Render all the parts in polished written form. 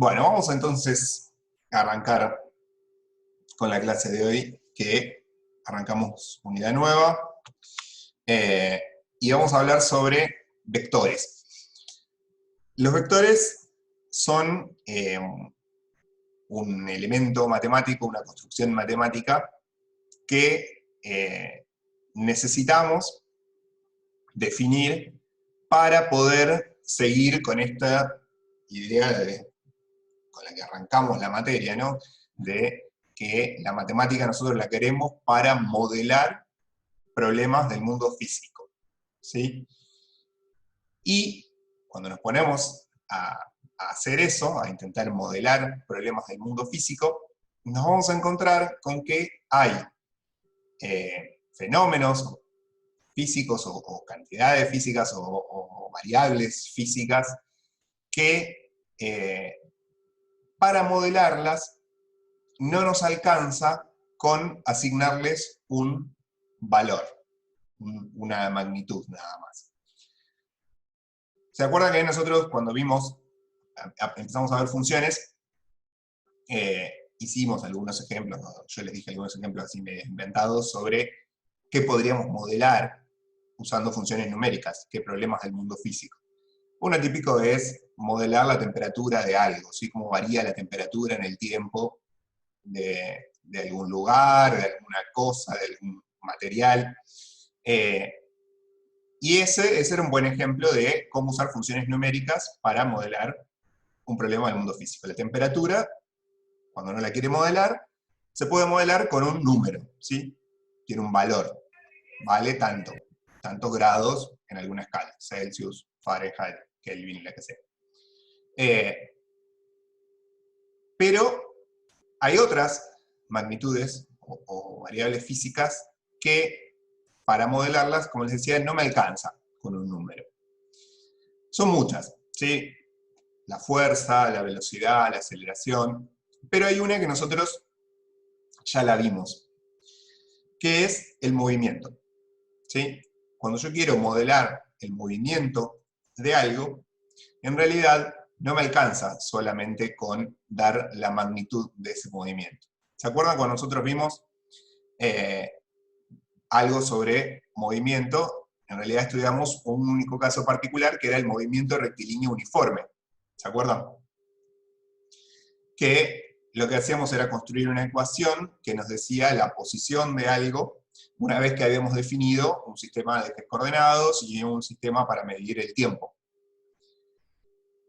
Bueno, vamos entonces a arrancar con la clase de hoy, que arrancamos unidad nueva, eh, y vamos a hablar sobre vectores. Los vectores son un elemento matemático, una construcción matemática que necesitamos definir para poder seguir con esta idea con la que arrancamos la materia, ¿no? De que la matemática nosotros la queremos para modelar problemas del mundo físico, ¿sí? Y cuando nos ponemos a hacer eso, a intentar modelar problemas del mundo físico, nos vamos a encontrar con que hay fenómenos físicos o cantidades físicas o variables físicas que para modelarlas no nos alcanza con asignarles un valor, una magnitud nada más. ¿Se acuerdan que nosotros cuando empezamos a ver funciones, hicimos algunos ejemplos, yo les dije algunos ejemplos así medio inventados sobre qué podríamos modelar usando funciones numéricas, qué problemas del mundo físico? Uno típico es modelar la temperatura de algo, ¿sí? Cómo varía la temperatura en el tiempo de algún lugar, de alguna cosa, de algún material. Y ese era un buen ejemplo de cómo usar funciones numéricas para modelar un problema del mundo físico. La temperatura, cuando uno la quiere modelar, se puede modelar con un número, ¿sí? Tiene un valor, vale tantos grados en alguna escala, Celsius, Fahrenheit, Kelvin, la que sea. Pero hay otras magnitudes o variables físicas que para modelarlas, como les decía, no me alcanza con un número. Son muchas, ¿sí? La fuerza, la velocidad, la aceleración, pero hay una que nosotros ya la vimos, que es el movimiento, ¿sí? Cuando yo quiero modelar el movimiento de algo, en realidad no me alcanza solamente con dar la magnitud de ese movimiento. ¿Se acuerdan cuando nosotros vimos algo sobre movimiento? En realidad estudiamos un único caso particular, que era el movimiento rectilíneo uniforme. ¿Se acuerdan? Que lo que hacíamos era construir una ecuación que nos decía la posición de algo una vez que habíamos definido un sistema de ejes coordenados y un sistema para medir el tiempo.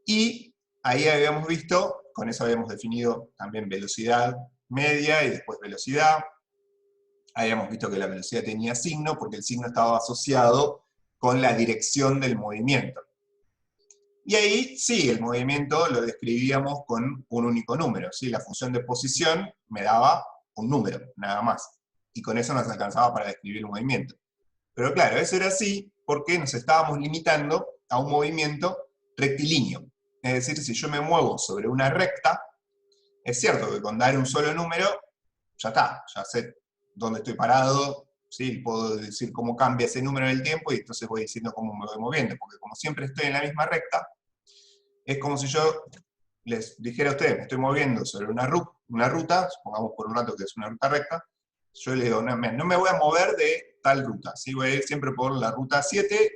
Y ahí habíamos visto, con eso habíamos definido también velocidad media y después velocidad. Habíamos visto que la velocidad tenía signo porque el signo estaba asociado con la dirección del movimiento. Y ahí sí, el movimiento lo describíamos con un único número, ¿sí? La función de posición me daba un número, nada más. Y con eso nos alcanzaba para describir el movimiento. Pero claro, eso era así porque nos estábamos limitando a un movimiento rectilíneo. Es decir, si yo me muevo sobre una recta, es cierto que con dar un solo número, ya está, ya sé dónde estoy parado, ¿sí? Puedo decir cómo cambia ese número en el tiempo y entonces voy diciendo cómo me voy moviendo, porque como siempre estoy en la misma recta, es como si yo les dijera a ustedes, me estoy moviendo sobre una ruta, supongamos por un rato que es una ruta recta, yo les digo, no me voy a mover de tal ruta, ¿sí? Voy a ir siempre por la ruta 7,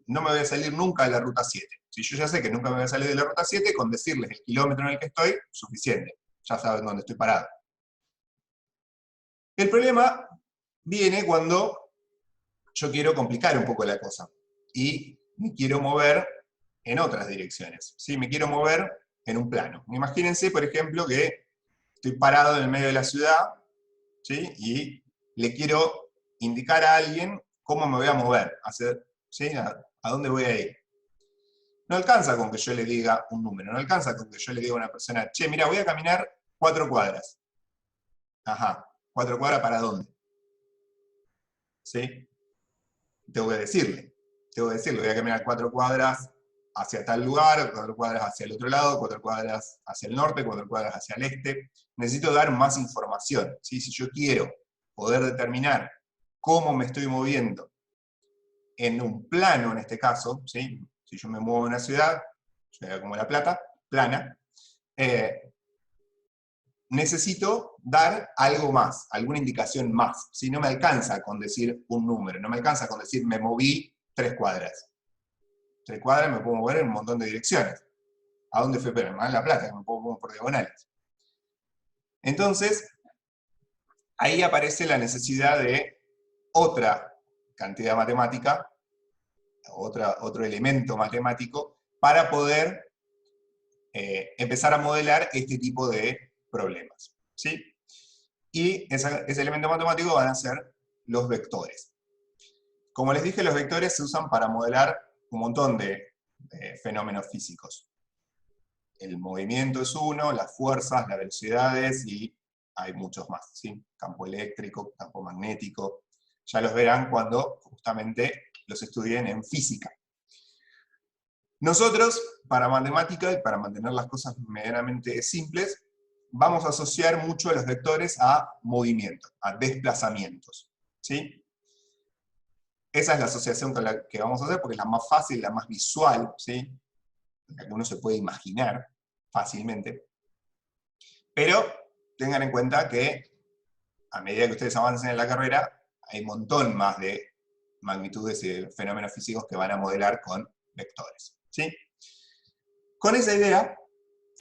no me voy a salir nunca de la ruta 7. Si yo ya sé que nunca me voy a salir de la ruta 7, con decirles el kilómetro en el que estoy, suficiente. Ya saben dónde estoy parado. El problema viene cuando yo quiero complicar un poco la cosa y me quiero mover en otras direcciones, ¿sí? Me quiero mover en un plano. Imagínense, por ejemplo, que estoy parado en el medio de la ciudad, ¿sí? Y le quiero indicar a alguien cómo me voy a mover, ¿sí? ¿A dónde voy a ir? No alcanza con que yo le diga un número, no alcanza con que yo le diga a una persona, che, mira, voy a caminar 4 cuadras. Ajá, ¿4 cuadras para dónde? ¿Sí? Tengo que decirle, voy a caminar 4 cuadras hacia tal lugar, 4 cuadras hacia el otro lado, 4 cuadras hacia el norte, 4 cuadras hacia el este. Necesito dar más información, ¿sí? Si yo quiero poder determinar cómo me estoy moviendo en un plano, en este caso, ¿sí? Si yo me muevo en una ciudad como La Plata, plana, necesito dar algo más, alguna indicación más. Si no me alcanza con decir un número, no me alcanza con decir me moví 3 cuadras. 3 cuadras me puedo mover en un montón de direcciones. ¿A dónde fue? Pero en La Plata, que me puedo mover por diagonales. Entonces, ahí aparece la necesidad de otra cantidad matemática, otro elemento matemático, para poder empezar a modelar este tipo de problemas, ¿sí? Y ese elemento matemático van a ser los vectores. Como les dije, los vectores se usan para modelar un montón de fenómenos físicos. El movimiento es uno, las fuerzas, las velocidades, y hay muchos más, ¿sí? Campo eléctrico, campo magnético. Ya los verán cuando justamente los estudien en física. Nosotros, para matemática y para mantener las cosas medianamente simples, vamos a asociar mucho a los vectores a movimientos, a desplazamientos, ¿sí? Esa es la asociación con la que vamos a hacer, porque es la más fácil, la más visual, ¿sí? La que uno se puede imaginar fácilmente. Pero tengan en cuenta que a medida que ustedes avancen en la carrera, hay un montón más de magnitudes y de fenómenos físicos que van a modelar con vectores, ¿sí? Con esa idea,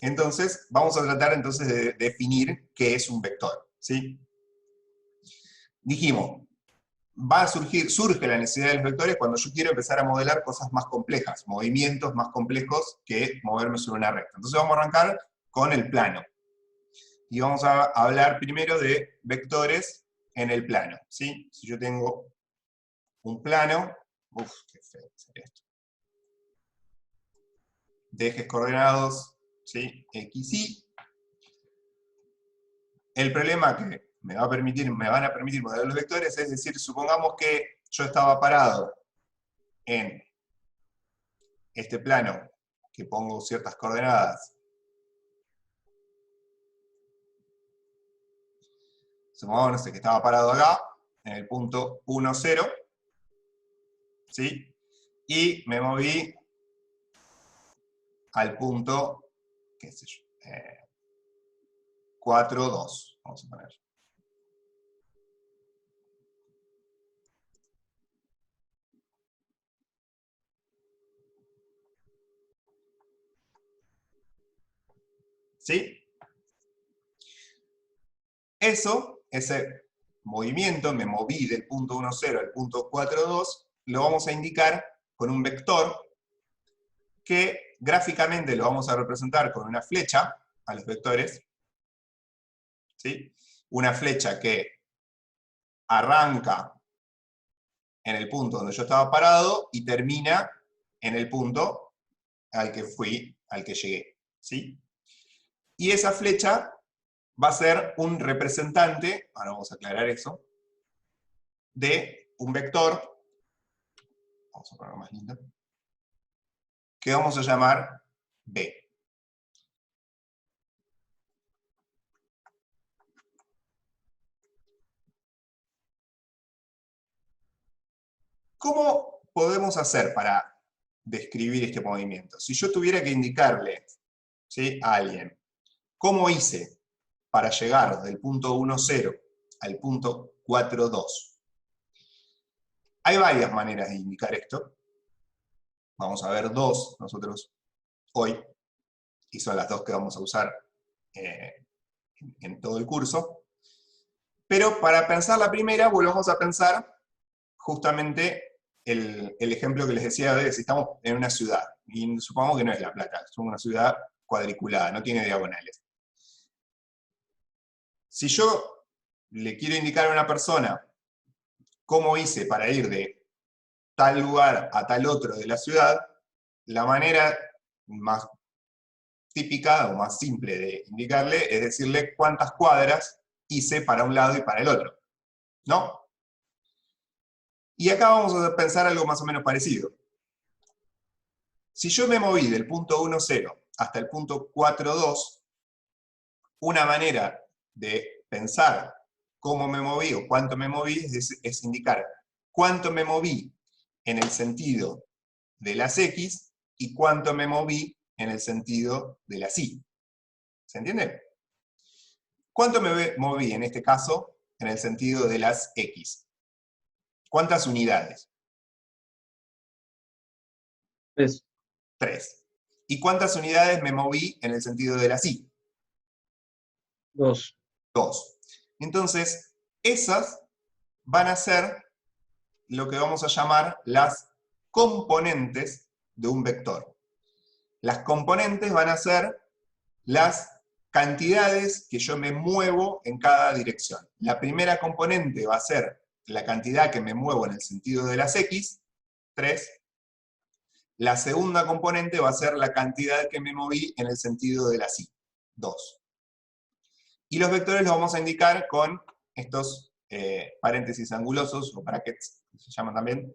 entonces, vamos a tratar entonces de definir qué es un vector, ¿sí? Dijimos, surge la necesidad de los vectores cuando yo quiero empezar a modelar cosas más complejas, movimientos más complejos que moverme sobre una recta. Entonces vamos a arrancar con el plano. Y vamos a hablar primero de vectores en el plano, ¿sí? Si yo tengo un plano, qué feo sería esto, de ejes coordenados, ¿sí? X, Y. El problema que me van a permitir modelar los vectores es decir, supongamos que yo estaba parado en este plano, que pongo ciertas coordenadas. Supongamos, no sé, que estaba parado acá, en el punto 1, 0, ¿sí? Y me moví al punto, qué sé yo, 4, 2, vamos a poner. ¿Sí? Ese movimiento, me moví del punto 1, 0 al punto 4, 2, lo vamos a indicar con un vector que gráficamente lo vamos a representar con una flecha a los vectores, ¿sí? Una flecha que arranca en el punto donde yo estaba parado y termina en el punto al que fui, al que llegué, ¿sí? Y esa flecha va a ser un representante, ahora vamos a aclarar eso, de un vector, vamos a ponerlo más lindo, que vamos a llamar B. ¿Cómo podemos hacer para describir este movimiento? Si yo tuviera que indicarle, ¿sí?, a alguien, ¿cómo hice para llegar del punto 1, 0 al punto 4, 2? Hay varias maneras de indicar esto. Vamos a ver dos nosotros hoy, y son las dos que vamos a usar en todo el curso. Pero para pensar la primera, volvamos a pensar justamente el ejemplo que les decía de si estamos en una ciudad, y supongamos que no es La Plata, es una ciudad cuadriculada, no tiene diagonales. Si yo le quiero indicar a una persona cómo hice para ir de tal lugar a tal otro de la ciudad, la manera más típica o más simple de indicarle es decirle cuántas cuadras hice para un lado y para el otro, ¿no? Y acá vamos a pensar algo más o menos parecido. Si yo me moví del punto 1, 0 hasta el punto 4, 2, una manera de pensar cómo me moví o cuánto me moví es indicar cuánto me moví en el sentido de las X y cuánto me moví en el sentido de las Y. ¿Se entiende? ¿Cuánto me moví en este caso en el sentido de las X? ¿Cuántas unidades? 3. 3. ¿Y cuántas unidades me moví en el sentido de las Y? 2. 2. Entonces, esas van a ser lo que vamos a llamar las componentes de un vector. Las componentes van a ser las cantidades que yo me muevo en cada dirección. La primera componente va a ser la cantidad que me muevo en el sentido de las X, 3. La segunda componente va a ser la cantidad que me moví en el sentido de las Y, 2. Y los vectores los vamos a indicar con estos paréntesis angulosos, o brackets, que se llaman también,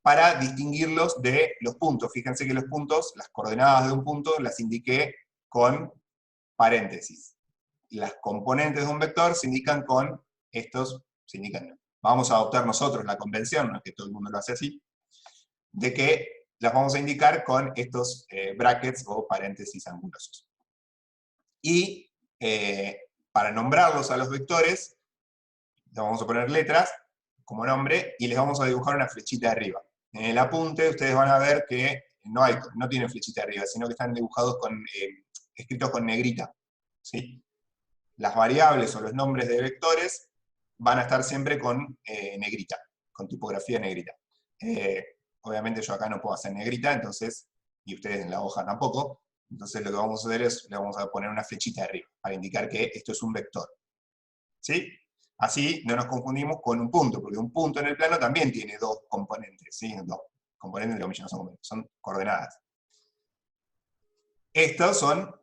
para distinguirlos de los puntos. Fíjense que los puntos, las coordenadas de un punto, las indiqué con paréntesis. Las componentes de un vector se indican con estos, vamos a adoptar nosotros la convención, no es que todo el mundo lo hace así, de que las vamos a indicar con estos brackets o paréntesis angulosos. Y para nombrarlos a los vectores, les vamos a poner letras como nombre y les vamos a dibujar una flechita arriba. En el apunte ustedes van a ver que no tienen flechita arriba, sino que están dibujados escritos con negrita. ¿Sí? Las variables o los nombres de vectores van a estar siempre con negrita, con tipografía negrita. Obviamente yo acá no puedo hacer negrita, entonces, y ustedes en la hoja tampoco, entonces lo que vamos a hacer es, le vamos a poner una flechita arriba, para indicar que esto es un vector. ¿Sí? Así no nos confundimos con un punto, porque un punto en el plano también tiene dos componentes, ¿sí? Dos componentes, no son componentes, son coordenadas. Estos son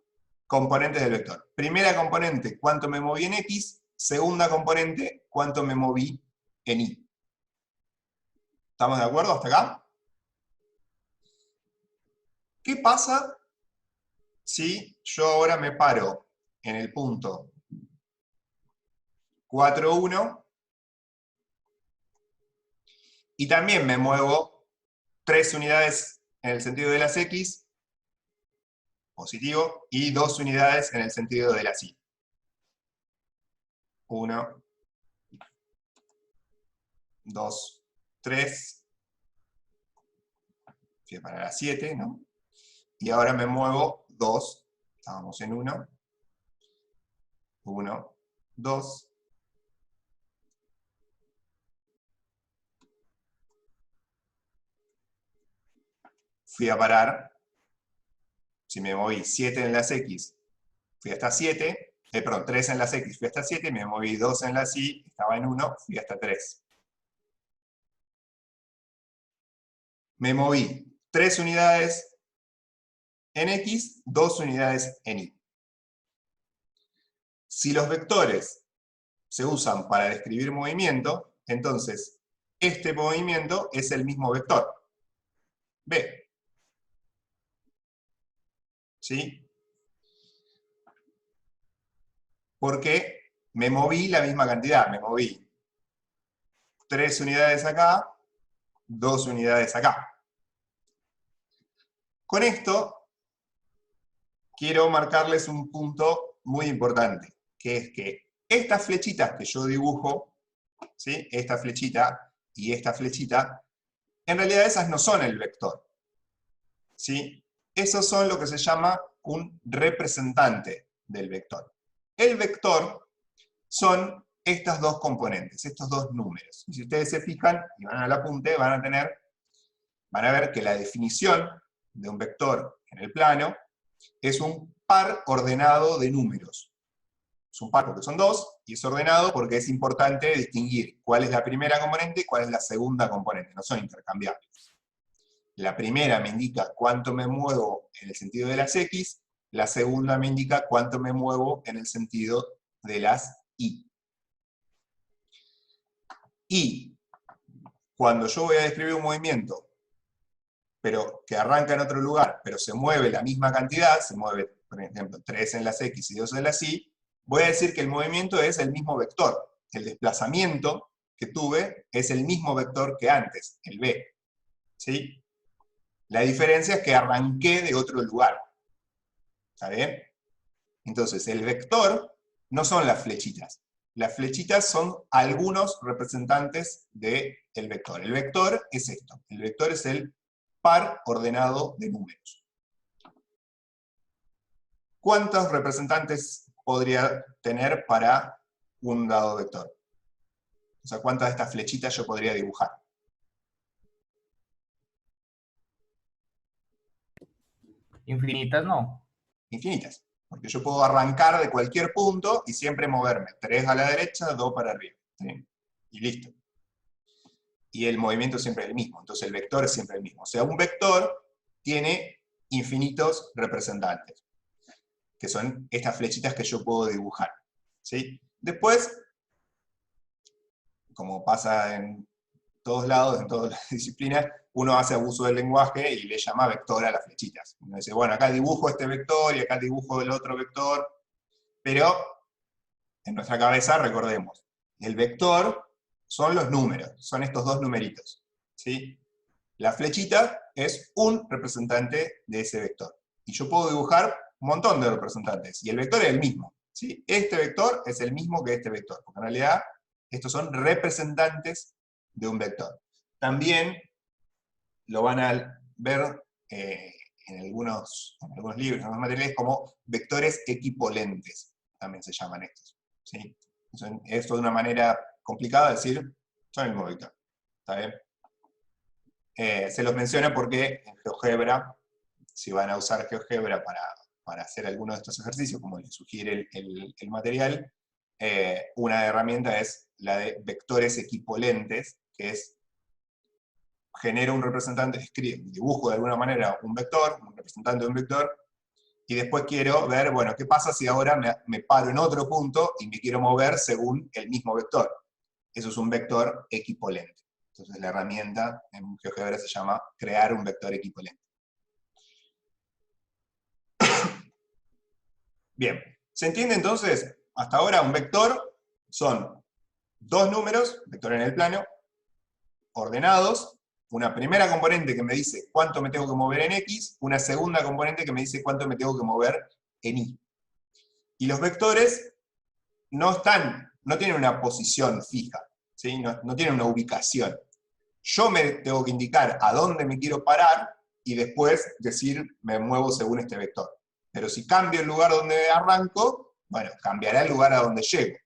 componentes del vector. Primera componente, cuánto me moví en X. Segunda componente, cuánto me moví en Y. ¿Estamos de acuerdo hasta acá? ¿Qué pasa si yo ahora me paro en el punto 4, 1 y también me muevo 3 unidades en el sentido de las X, positivo, y 2 unidades en el sentido de las Y? 1, 2, 3, fui a parar a 7, ¿no? Y ahora me muevo 2, estábamos en 1, 1, 2, fui a parar, si me moví 7 en las X, fui hasta 7, perdón, 3 en las X, fui hasta 7, me moví 2 en las Y, estaba en 1, fui hasta 3. Me moví 3 unidades en X, 2 unidades en Y. Si los vectores se usan para describir movimiento, entonces este movimiento es el mismo vector, B. ¿Sí? Porque me moví la misma cantidad, me moví 3 unidades acá, 2 unidades acá. Con esto quiero marcarles un punto muy importante, que es que estas flechitas que yo dibujo, ¿sí? Esta flechita y esta flechita, en realidad esas no son el vector, ¿sí? Esos son lo que se llama un representante del vector. El vector son estas dos componentes, estos dos números. Y si ustedes se fijan y van al apunte, van a ver que la definición de un vector en el plano es un par ordenado de números. Es un par porque son dos, y es ordenado porque es importante distinguir cuál es la primera componente y cuál es la segunda componente, no son intercambiables. La primera me indica cuánto me muevo en el sentido de las X, la segunda me indica cuánto me muevo en el sentido de las Y. Y cuando yo voy a describir un movimiento, pero que arranca en otro lugar, pero se mueve la misma cantidad, se mueve, por ejemplo, 3 en las X y 2 en las Y, voy a decir que el movimiento es el mismo vector. El desplazamiento que tuve es el mismo vector que antes, el B. ¿Sí? La diferencia es que arranqué de otro lugar. ¿Está bien? Entonces, el vector no son las flechitas. Las flechitas son algunos representantes del vector. El vector es esto. El vector es el par ordenado de números. ¿Cuántos representantes podría tener para un dado vector? O sea, ¿cuántas de estas flechitas yo podría dibujar? Infinitas no. Infinitas. Porque yo puedo arrancar de cualquier punto y siempre moverme. 3 a la derecha, 2 para arriba. ¿Sí? Y listo. Y el movimiento siempre es el mismo. Entonces el vector es siempre el mismo. O sea, un vector tiene infinitos representantes, que son estas flechitas que yo puedo dibujar. ¿Sí? Después, como pasa en todos lados, en todas las disciplinas, uno hace abuso del lenguaje y le llama vector a las flechitas. Uno dice, bueno, acá dibujo este vector y acá dibujo el otro vector, pero en nuestra cabeza, recordemos, el vector son los números, son estos dos numeritos, ¿sí? La flechita es un representante de ese vector. Y yo puedo dibujar un montón de representantes, y el vector es el mismo, ¿sí? Este vector es el mismo que este vector, porque en realidad estos son representantes de un vector. También lo van a ver en algunos libros, en algunos materiales, como vectores equipolentes, también se llaman estos. ¿Sí? Esto de una manera complicada de decir, son el mismo vector. ¿Está bien? Se los menciona porque en GeoGebra, si van a usar GeoGebra para hacer alguno de estos ejercicios, como les sugiere el material, una herramienta es la de vectores equipolentes, que es genero un representante, dibujo de alguna manera un vector, un representante de un vector, y después quiero ver, bueno, ¿qué pasa si ahora me paro en otro punto y me quiero mover según el mismo vector? Eso es un vector equipolente. Entonces la herramienta en GeoGebra se llama crear un vector equipolente. Bien, ¿se entiende entonces? Hasta ahora un vector son dos números, vector en el plano, ordenados, una primera componente que me dice cuánto me tengo que mover en X, una segunda componente que me dice cuánto me tengo que mover en Y. Y los vectores no tienen una posición fija, ¿sí? No tienen una ubicación. Yo me tengo que indicar a dónde me quiero parar y después decir me muevo según este vector. Pero si cambio el lugar donde arranco, bueno, cambiará el lugar a donde llego.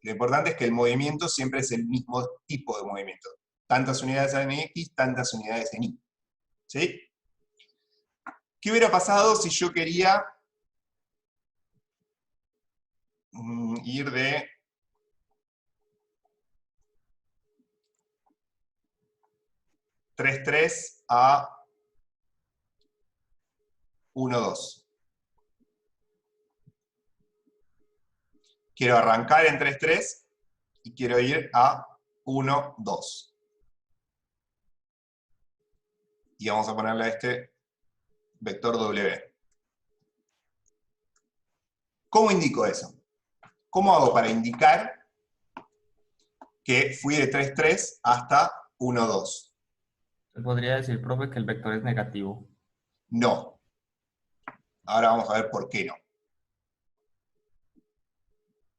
Lo importante es que el movimiento siempre es el mismo tipo de movimiento. Tantas unidades en X, tantas unidades en Y. ¿Sí? ¿Qué hubiera pasado si yo quería ir de tres tres a 1,2? Quiero arrancar en 3,3 y quiero ir a 1,2. Y vamos a ponerle a este vector W. ¿Cómo indico eso? ¿Cómo hago para indicar que fui de 3,3 hasta 1,2? Se podría decir, profe, que el vector es negativo. No. Ahora vamos a ver por qué no.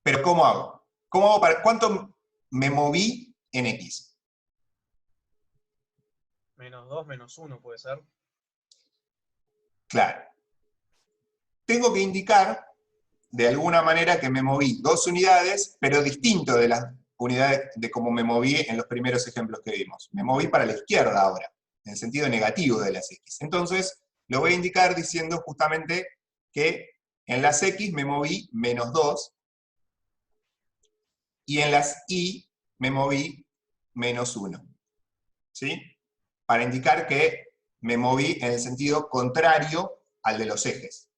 Pero ¿cómo hago? ¿Cómo hago para cuánto me moví en X? -2, -1 puede ser. Claro. Tengo que indicar, de alguna manera, que me moví 2 unidades, pero distinto de las unidades de cómo me moví en los primeros ejemplos que vimos. Me moví para la izquierda ahora, en el sentido negativo de las X. Entonces, lo voy a indicar diciendo justamente que en las X me moví -2, y en las Y me moví -1. ¿Sí? Para indicar que me moví en el sentido contrario al de los ejes.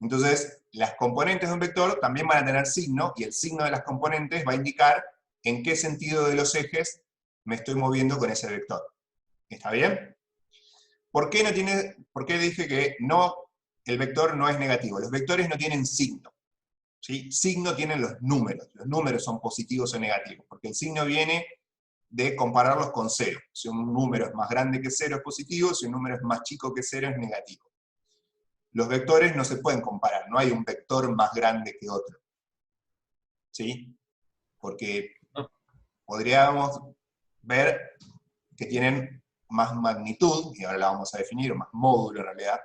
Entonces, las componentes de un vector también van a tener signo, y el signo de las componentes va a indicar en qué sentido de los ejes me estoy moviendo con ese vector. ¿Está bien? ¿Por qué dije que no, el vector no es negativo? Los vectores no tienen signo. ¿Sí? Signo tienen los números son positivos o negativos, porque el signo viene de compararlos con 0. Si un número es más grande que 0 es positivo, si un número es más chico que 0 es negativo. los vectores no se pueden comparar, no hay un vector más grande que otro. ¿Sí? Porque podríamos ver que tienen más magnitud, y ahora la vamos a definir, o más módulo en realidad,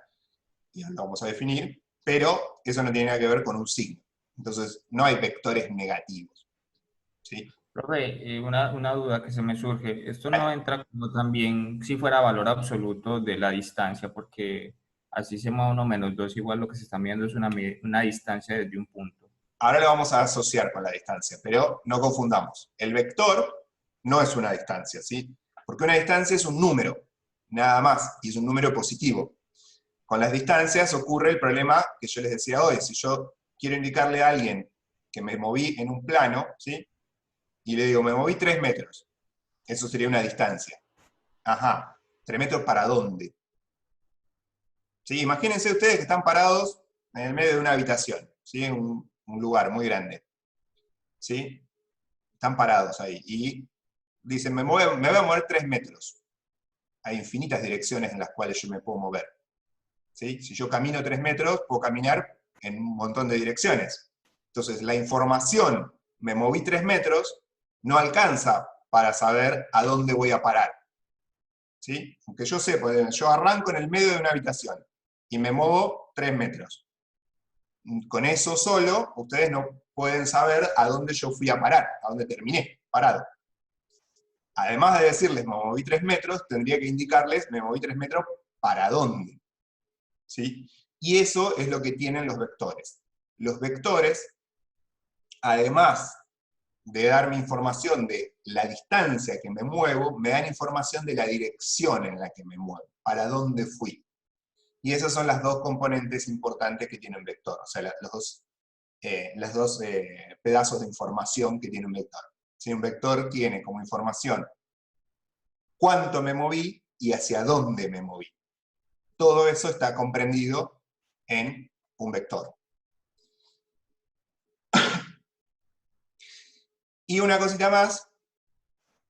y ahora la vamos a definir, pero eso no tiene nada que ver con un signo. Entonces, no hay vectores negativos. ¿Sí? Profe, una duda que se me surge. Esto no entra como también si fuera valor absoluto de la distancia, porque así se mueve 1 menos 2 igual lo que se está midiendo es una distancia desde un punto. Ahora lo vamos a asociar con la distancia, pero no confundamos. El vector no es una distancia, ¿sí? Porque una distancia es un número, nada más, y es un número positivo. Con las distancias ocurre el problema que yo les decía hoy. Si yo quiero indicarle a alguien que me moví en un plano, ¿sí? Y le digo, me moví 3 metros. Eso sería una distancia. Ajá, ¿3 metros para dónde? ¿Sí? Imagínense ustedes que están parados en el medio de una habitación, ¿sí? Un lugar muy grande. ¿Sí? Están parados ahí. Y dicen, me voy a mover 3 metros. Hay infinitas direcciones en las cuales yo me puedo mover. ¿Sí? Si yo camino 3 metros, puedo caminar en un montón de direcciones. Entonces, la información, me moví 3 metros, no alcanza para saber a dónde voy a parar. ¿Sí? Aunque yo sé, yo arranco en el medio de una habitación y me muevo 3 metros. Con eso solo, ustedes no pueden saber a dónde yo fui a parar, a dónde terminé parado. Además de decirles me moví 3 metros, tendría que indicarles me moví 3 metros para dónde. ¿Sí? Y eso es lo que tienen los vectores. Los vectores, además de darme información de la distancia que me muevo, me dan información de la dirección en la que me muevo, para dónde fui. Y esas son las dos componentes importantes que tiene un vector, o sea, los dos pedazos de información que tiene un vector. Si un vector tiene como información cuánto me moví y hacia dónde me moví. Todo eso está comprendido en un vector. Y una cosita más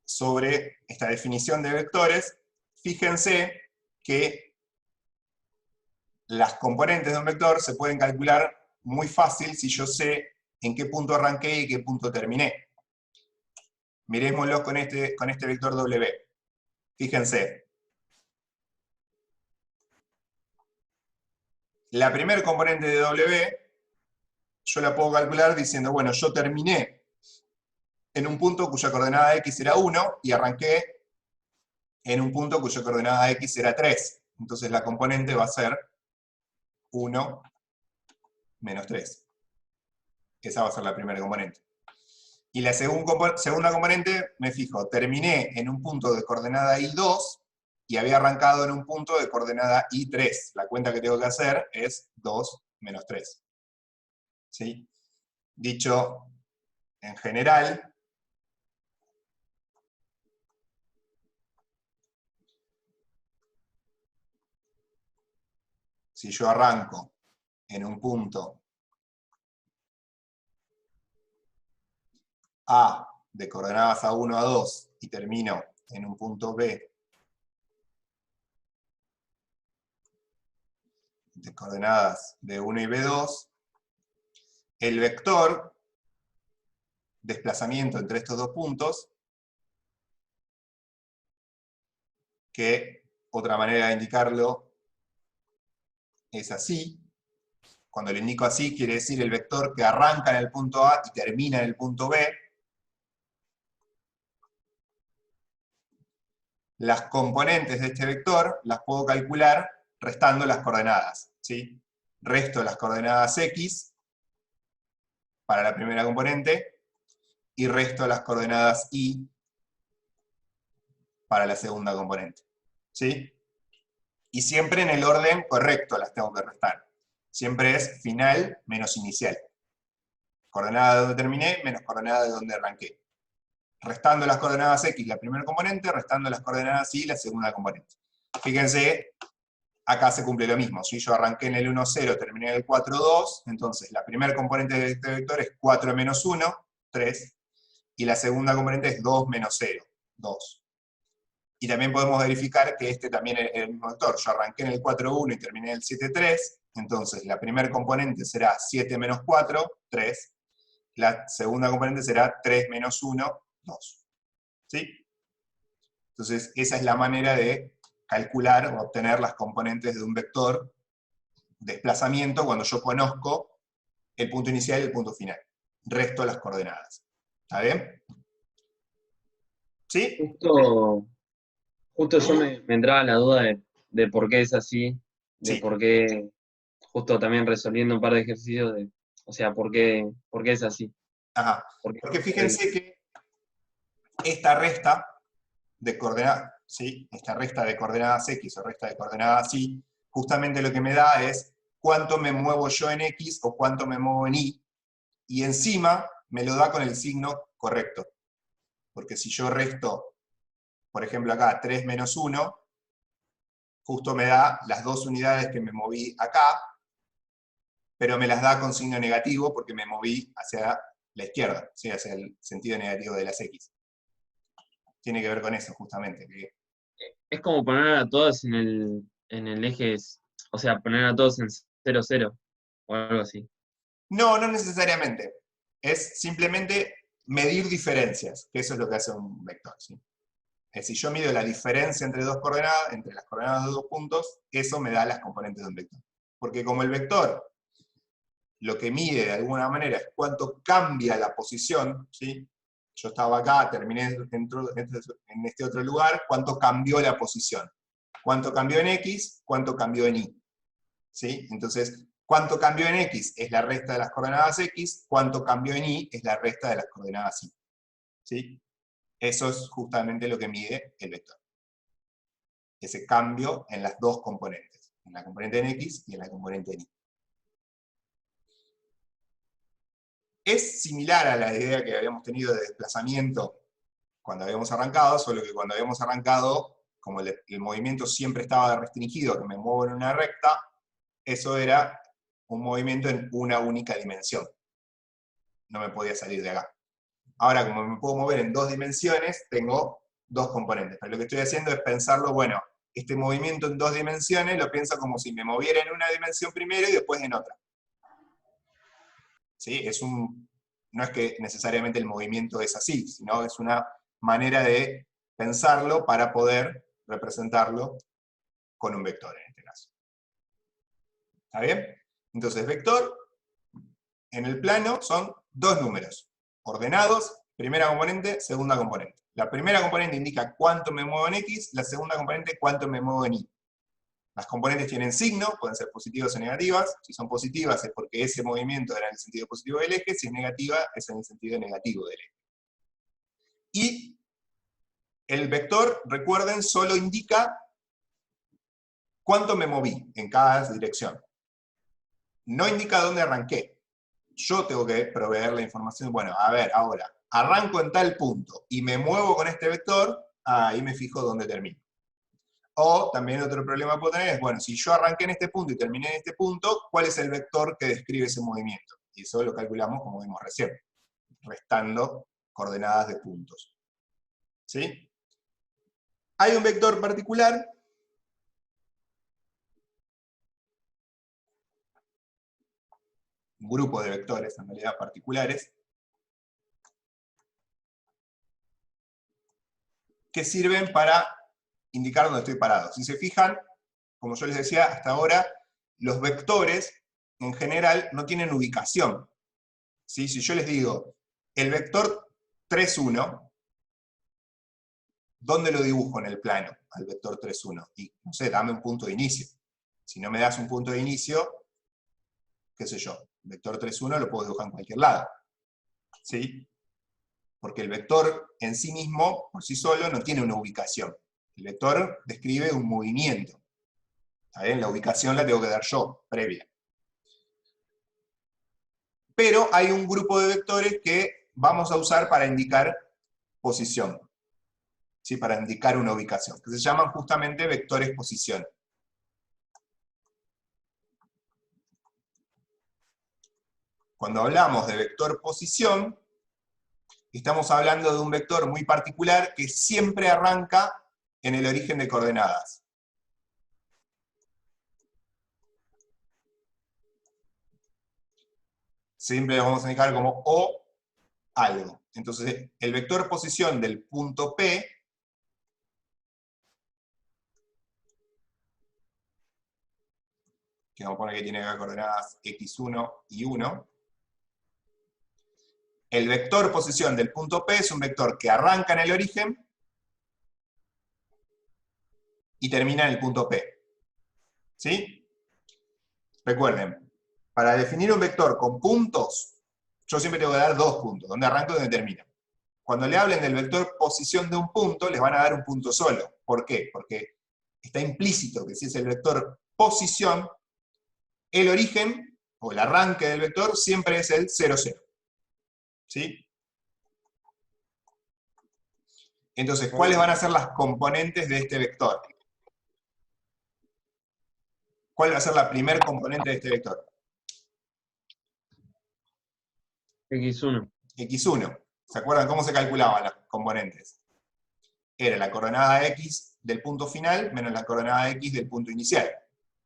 sobre esta definición de vectores. Fíjense que las componentes de un vector se pueden calcular muy fácil si yo sé en qué punto arranqué y qué punto terminé. Mirémoslo con este vector W. Fíjense. La primera componente de W, yo la puedo calcular diciendo, bueno, yo terminé en un punto cuya coordenada x era 1 y arranqué en un punto cuya coordenada x era 3. Entonces la componente va a ser 1 menos 3. Esa va a ser la primera componente. Y la segunda componente, me fijo, terminé en un punto de coordenada y2 y había arrancado en un punto de coordenada y3. La cuenta que tengo que hacer es 2 menos 3. ¿Sí? Dicho en general, si yo arranco en un punto A de coordenadas A1 a 2 y termino en un punto B de coordenadas B1 y B2, el vector desplazamiento entre estos dos puntos, que otra manera de indicarlo es así. Cuando lo indico así, quiere decir el vector que arranca en el punto A y termina en el punto B. Las componentes de este vector las puedo calcular restando las coordenadas, ¿sí? Resto las coordenadas x para la primera componente y resto las coordenadas y para la segunda componente, ¿sí? Y siempre en el orden correcto las tengo que restar. Siempre es final menos inicial. Coordenada de donde terminé menos coordenada de donde arranqué. Restando las coordenadas x la primera componente, restando las coordenadas y la segunda componente. Fíjense, acá se cumple lo mismo. Si yo arranqué en el 1, 0, terminé en el 4, 2, entonces la primera componente de este vector es 4 menos 1, 3, y la segunda componente es 2 menos 0, 2. Y también podemos verificar que este también es el mismo vector. Yo arranqué en el 4, 1 y terminé en el 7, 3, Entonces, la primera componente será 7 menos 4, 3. La segunda componente será 3 menos 1, 2. ¿Sí? Entonces, esa es la manera de calcular o obtener las componentes de un vector desplazamiento cuando yo conozco el punto inicial y el punto final. Resto las coordenadas. ¿Está bien? ¿Sí? Justo yo me entraba la duda de por qué es así, de Sí. por qué, justo también resolviendo un par de ejercicios, o sea, por qué es así. Ajá. ¿Por qué? Porque fíjense que esta resta de coordenadas, ¿sí? Esta resta de coordenadas X o resta de coordenadas Y, justamente lo que me da es cuánto me muevo yo en X o cuánto me muevo en Y, y encima me lo da con el signo correcto. Porque si yo resto, por ejemplo acá, 3 menos 1, justo me da las dos unidades que me moví acá, pero me las da con signo negativo porque me moví hacia la izquierda, ¿sí? Hacia el sentido negativo de las X. Tiene que ver con eso, justamente. Que Es como poner a todos en el eje, o sea, poner a todos en 0, 0, o algo así. no, no necesariamente. Es simplemente medir diferencias, que eso es lo que hace un vector, ¿sí? Es decir, yo mido la diferencia entre dos coordenadas, entre las coordenadas de dos puntos, eso me da las componentes de un vector. Porque como el vector lo que mide de alguna manera es cuánto cambia la posición, ¿sí? Yo estaba acá, terminé en este otro lugar, cuánto cambió la posición. Cuánto cambió en X, cuánto cambió en Y. ¿Sí? Entonces, cuánto cambió en X es la resta de las coordenadas X, cuánto cambió en Y es la resta de las coordenadas Y. ¿Sí? Eso es justamente lo que mide el vector. Ese cambio en las dos componentes, en la componente en X y en la componente en Y. Es similar a la idea que habíamos tenido de desplazamiento cuando habíamos arrancado, solo que cuando habíamos arrancado, como el movimiento siempre estaba restringido, que me muevo en una recta, eso era un movimiento en una única dimensión. No me podía salir de acá. Ahora, como me puedo mover en dos dimensiones, tengo dos componentes. Pero lo que estoy haciendo es pensarlo, bueno, este movimiento en dos dimensiones lo pienso como si me moviera en una dimensión primero y después en otra. ¿Sí? No es que necesariamente el movimiento es así, sino es una manera de pensarlo para poder representarlo con un vector en este caso. ¿Está bien? Entonces, vector en el plano son dos números ordenados, primera componente, segunda componente. La primera componente indica cuánto me muevo en X, la segunda componente cuánto me muevo en Y. Las componentes tienen signo, pueden ser positivas o negativas. Si son positivas es porque ese movimiento era en el sentido positivo del eje, si es negativa es en el sentido negativo del eje. Y el vector, recuerden, solo indica cuánto me moví en cada dirección. No indica dónde arranqué. Yo tengo que proveer la información, bueno, a ver, ahora, arranco en tal punto y me muevo con este vector, ahí me fijo dónde termino. O también otro problema que puedo tener es, bueno, si yo arranqué en este punto y terminé en este punto, ¿cuál es el vector que describe ese movimiento? Y eso lo calculamos como vimos recién, restando coordenadas de puntos. ¿Sí? Hay un vector particular un grupo de vectores, en realidad particulares, que sirven para indicar dónde estoy parado. Si se fijan, como yo les decía hasta ahora, los vectores en general no tienen ubicación. ¿Sí? Si yo les digo, el vector 3, 1, ¿dónde lo dibujo en el plano al vector 3, 1? Y, no sé, dame un punto de inicio. Si no me das un punto de inicio, qué sé yo, el vector 3, 1 lo puedo dibujar en cualquier lado. ¿Sí? Porque el vector en sí mismo, por sí solo, no tiene una ubicación. El vector describe un movimiento. ¿Está bien? La ubicación la tengo que dar yo, previa. Pero hay un grupo de vectores que vamos a usar para indicar posición. ¿Sí? Para indicar una ubicación, que se llaman justamente vectores posición. Cuando hablamos de vector posición, estamos hablando de un vector muy particular que siempre arranca en el origen de coordenadas. siempre lo vamos a indicar como O algo. Entonces, el vector posición del punto P que vamos a poner que tiene acá coordenadas x1 y 1. El vector posición del punto P es un vector que arranca en el origen y termina en el punto P. ¿Sí? Recuerden, para definir un vector con puntos, yo siempre tengo que dar dos puntos, donde arranco y donde termina. Cuando le hablen del vector posición de un punto, les van a dar un punto solo. ¿Por qué? Porque está implícito que si es el vector posición, el origen, o el arranque del vector, siempre es el 0, 0. ¿Sí? Entonces, ¿cuáles van a ser las componentes de este vector? ¿Cuál va a ser la primer componente de este vector? X1. X1. ¿Se acuerdan cómo se calculaban las componentes? Era la coordenada X del punto final menos la coordenada X del punto inicial.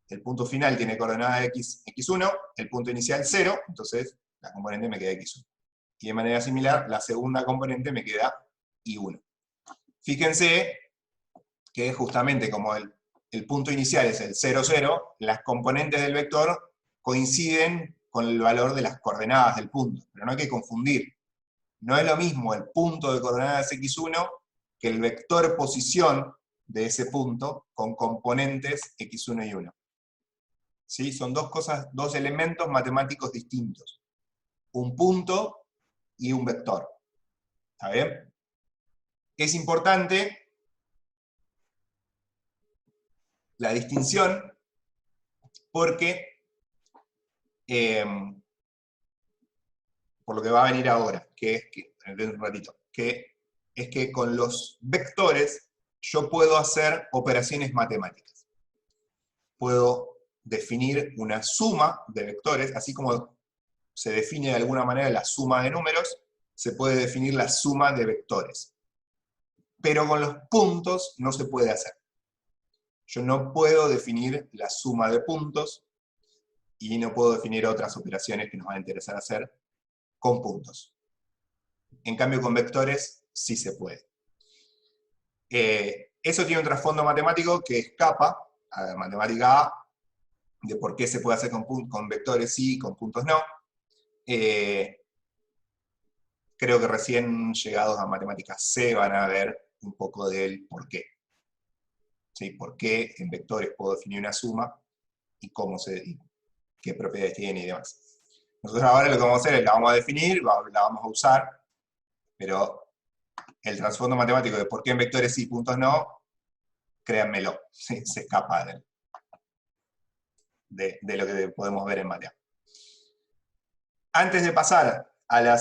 El punto final tiene coordenada X, X1, el punto inicial 0, entonces la componente me queda X1. Y de manera similar, la segunda componente me queda Y1. Fíjense que justamente como el punto inicial es el 0, 0, las componentes del vector coinciden con el valor de las coordenadas del punto, pero no hay que confundir. No es lo mismo el punto de coordenadas x1 que el vector posición de ese punto con componentes x1 y 1. ¿Sí? Son dos cosas, dos elementos matemáticos distintos. Un punto y un vector. ¿Está bien? Es importante la distinción porque, por lo que va a venir ahora, que es que, dentro de un ratito, que es que con los vectores yo puedo hacer operaciones matemáticas. Puedo definir una suma de vectores, así como se define de alguna manera la suma de números, se puede definir la suma de vectores. Pero con los puntos no se puede hacer. Yo no puedo definir la suma de puntos y no puedo definir otras operaciones que nos van a interesar hacer con puntos. En cambio, con vectores sí se puede. Eso tiene un trasfondo matemático que escapa a la matemática A, de por qué se puede hacer con vectores sí, con puntos no. Creo que recién llegados a matemática C van a ver un poco del por qué. ¿Sí? Por qué en vectores puedo definir una suma y qué propiedades tiene y demás. Nosotros ahora lo que vamos a hacer es la vamos a definir, la vamos a usar, pero el trasfondo matemático de por qué en vectores sí, puntos no, créanmelo, ¿sí? Se escapa de lo que podemos ver en matemática. Antes de pasar a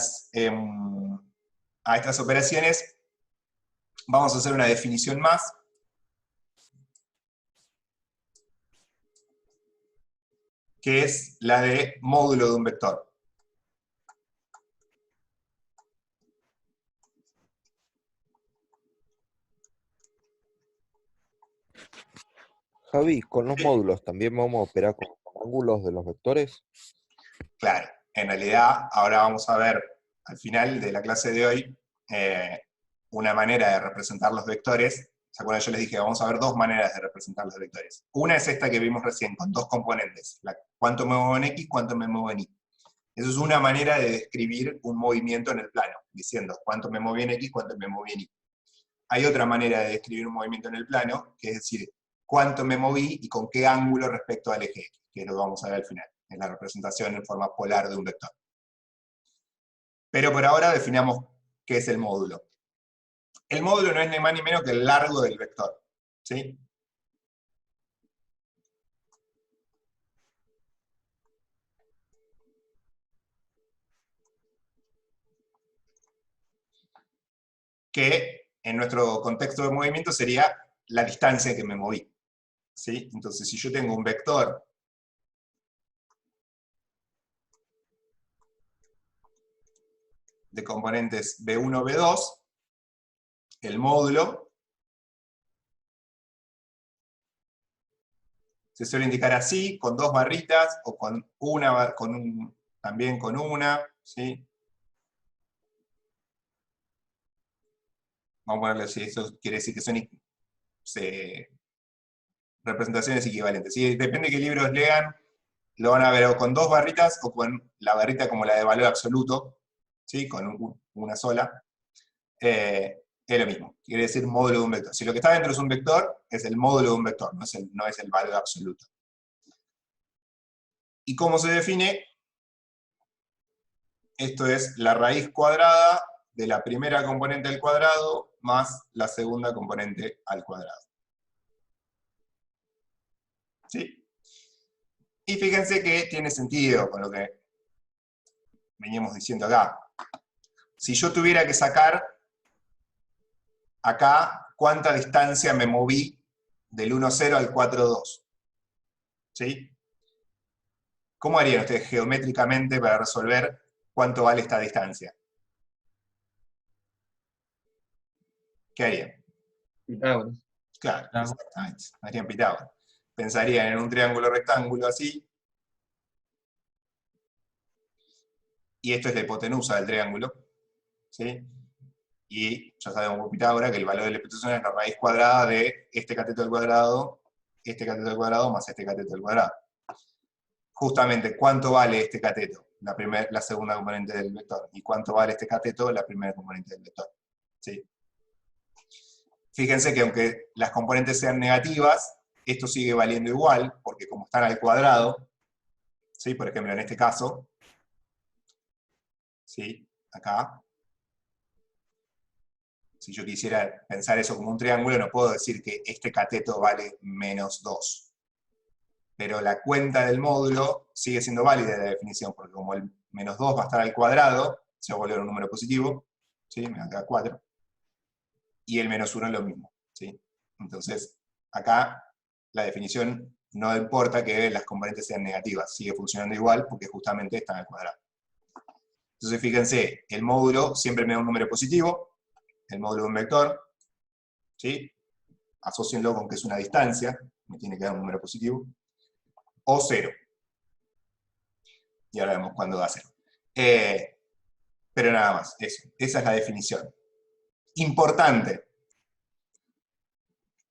estas operaciones, vamos a hacer una definición más. Que es la de módulo de un vector. Javi, con los módulos también vamos a operar con ángulos de los vectores. Claro, en realidad ahora vamos a ver al final de la clase de hoy una manera de representar los vectores. ¿Se acuerdan? Yo les dije, vamos a ver dos maneras de representar los vectores. Una es esta que vimos recién, con dos componentes. Cuánto me muevo en X, cuánto me muevo en Y. Eso es una manera de describir un movimiento en el plano, diciendo cuánto me moví en X, cuánto me moví en Y. Hay otra manera de describir un movimiento en el plano, que es decir, cuánto me moví y con qué ángulo respecto al eje X, que es lo que vamos a ver al final, en la representación en forma polar de un vector. Pero por ahora definamos qué es el módulo. El módulo no es ni más ni menos que el largo del vector. ¿Sí? Que en nuestro contexto de movimiento sería la distancia que me moví. ¿Sí? Entonces, si yo tengo un vector de componentes B1, B2, el módulo se suele indicar así, con dos barritas, o con también con una, ¿sí? Vamos a ponerle si eso quiere decir que son representaciones equivalentes. ¿Sí? Depende de qué libros lean, lo van a ver o con 2 barritas o con la barrita como la de valor absoluto, ¿sí? Con una sola. Es lo mismo, quiere decir módulo de un vector. Si lo que está dentro es un vector, es el módulo de un vector, no es el valor absoluto. ¿Y cómo se define? Esto es la raíz cuadrada de la primera componente al cuadrado más la segunda componente al cuadrado. ¿Sí? Y fíjense que tiene sentido con lo que veníamos diciendo acá. Si yo tuviera que sacar acá cuánta distancia me moví del 1,0 al 4,2. ¿Sí? ¿Cómo harían ustedes geométricamente para resolver cuánto vale esta distancia? ¿Qué harían? Pitágoras. Claro, Claro. exactamente. Harían Pitágoras. Pensarían en un triángulo rectángulo así. Y esto es la hipotenusa del triángulo. ¿Sí? Y ya sabemos por Pitágoras que el valor de la hipotenusa es la raíz cuadrada de este cateto al cuadrado, más este cateto al cuadrado. Justamente, ¿cuánto vale este cateto? La segunda componente del vector. ¿Y cuánto vale este cateto? La primera componente del vector. ¿Sí? Fíjense que aunque las componentes sean negativas, esto sigue valiendo igual, porque como están al cuadrado, ¿sí? Por ejemplo, en este caso, ¿sí? Acá, si yo quisiera pensar eso como un triángulo, no puedo decir que este cateto vale menos 2. Pero la cuenta del módulo sigue siendo válida de la definición, porque como el menos 2 va a estar al cuadrado, se va a volver un número positivo, ¿sí? Me va a quedar 4. Y el menos 1 es lo mismo, ¿sí? Entonces, acá la definición no importa que las componentes sean negativas, sigue funcionando igual porque justamente están al cuadrado. Entonces, fíjense, el módulo siempre me da un número positivo, el módulo de un vector, ¿sí? Asócienlo con que es una distancia, me tiene que dar un número positivo, o 0. Y ahora vemos cuándo da 0. Pero nada más, eso. Esa es la definición. Importante.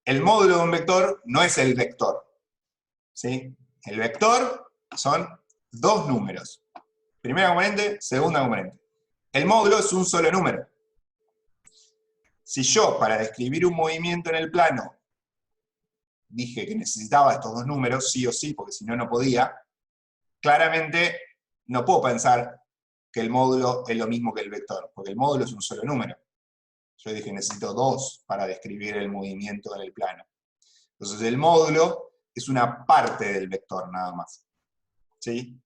El módulo de un vector no es el vector. ¿Sí? El vector son 2 números. Primera componente, segunda componente. El módulo es un solo número. Si yo, para describir un movimiento en el plano, dije que necesitaba estos 2 números, sí o sí, porque si no, no podía, claramente no puedo pensar que el módulo es lo mismo que el vector, porque el módulo es un solo número. Yo dije, necesito 2 para describir el movimiento en el plano. Entonces el módulo es una parte del vector nada más. ¿Sí?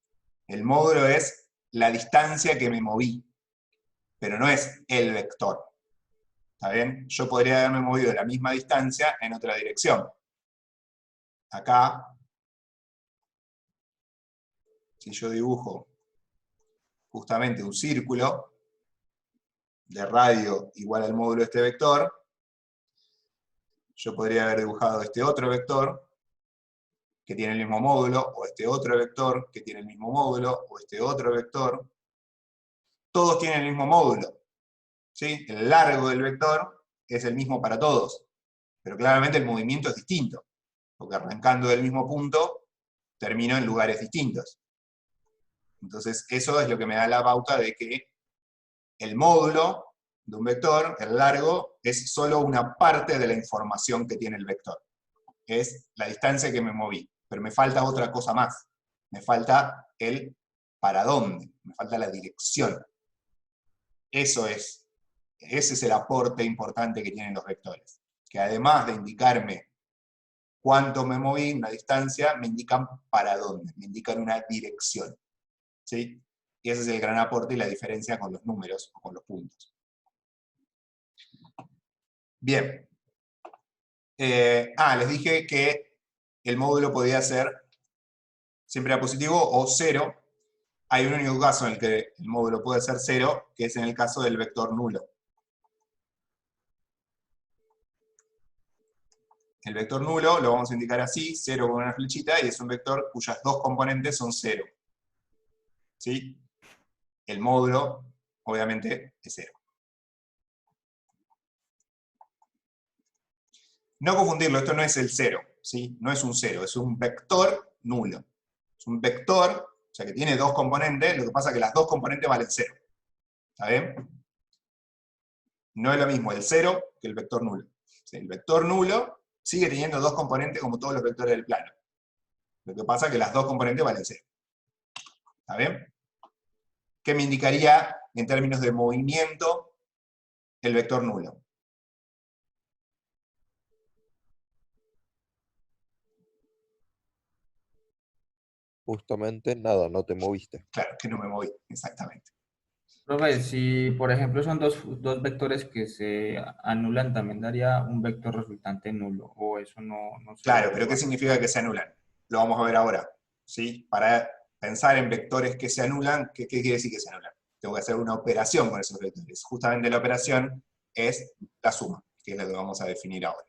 El módulo es la distancia que me moví, pero no es el vector. ¿Está bien? Yo podría haberme movido la misma distancia en otra dirección. Acá, si yo dibujo justamente un círculo de radio igual al módulo de este vector, yo podría haber dibujado este otro vector que tiene el mismo módulo, o este otro vector que tiene el mismo módulo, o este otro vector. Todos tienen el mismo módulo. ¿Sí? El largo del vector es el mismo para todos, pero claramente el movimiento es distinto, porque arrancando del mismo punto, termino en lugares distintos. Entonces eso es lo que me da la pauta de que el módulo de un vector, el largo, es solo una parte de la información que tiene el vector. Es la distancia que me moví, pero me falta otra cosa más. Me falta el para dónde, me falta la dirección. Ese es el aporte importante que tienen los vectores. Que además de indicarme cuánto me moví, una distancia, me indican para dónde, me indican una dirección. ¿Sí? Y ese es el gran aporte y la diferencia con los números o con los puntos. Bien. Les dije que el módulo podía ser siempre a positivo o 0. Hay un único caso en el que el módulo puede ser 0, que es en el caso del vector nulo. El vector nulo lo vamos a indicar así, 0 con una flechita, y es un vector cuyas 2 componentes son 0. ¿sí? El módulo, obviamente, es 0. No confundirlo, esto no es el 0, ¿sí? No es un 0, es un vector nulo. Es un vector, o sea que tiene dos componentes, lo que pasa es que las dos componentes valen 0. ¿Está bien? No es lo mismo el 0 que el vector nulo. ¿Sí? El vector nulo sigue teniendo dos componentes como todos los vectores del plano. Lo que pasa es que las dos componentes valen 0. ¿Está bien? ¿Qué me indicaría en términos de movimiento el vector nulo? Justamente nada, no te moviste. Claro, que no me moví, exactamente. Profe, si por ejemplo son dos vectores que se anulan, también daría un vector resultante nulo, o eso no se Claro, pero ¿qué evalúa. significa que se anulan? Lo vamos a ver ahora. ¿Sí? Para pensar en vectores que se anulan, ¿qué quiere decir que se anulan? Tengo que hacer una operación con esos vectores. Justamente la operación es la suma, que es la que vamos a definir ahora.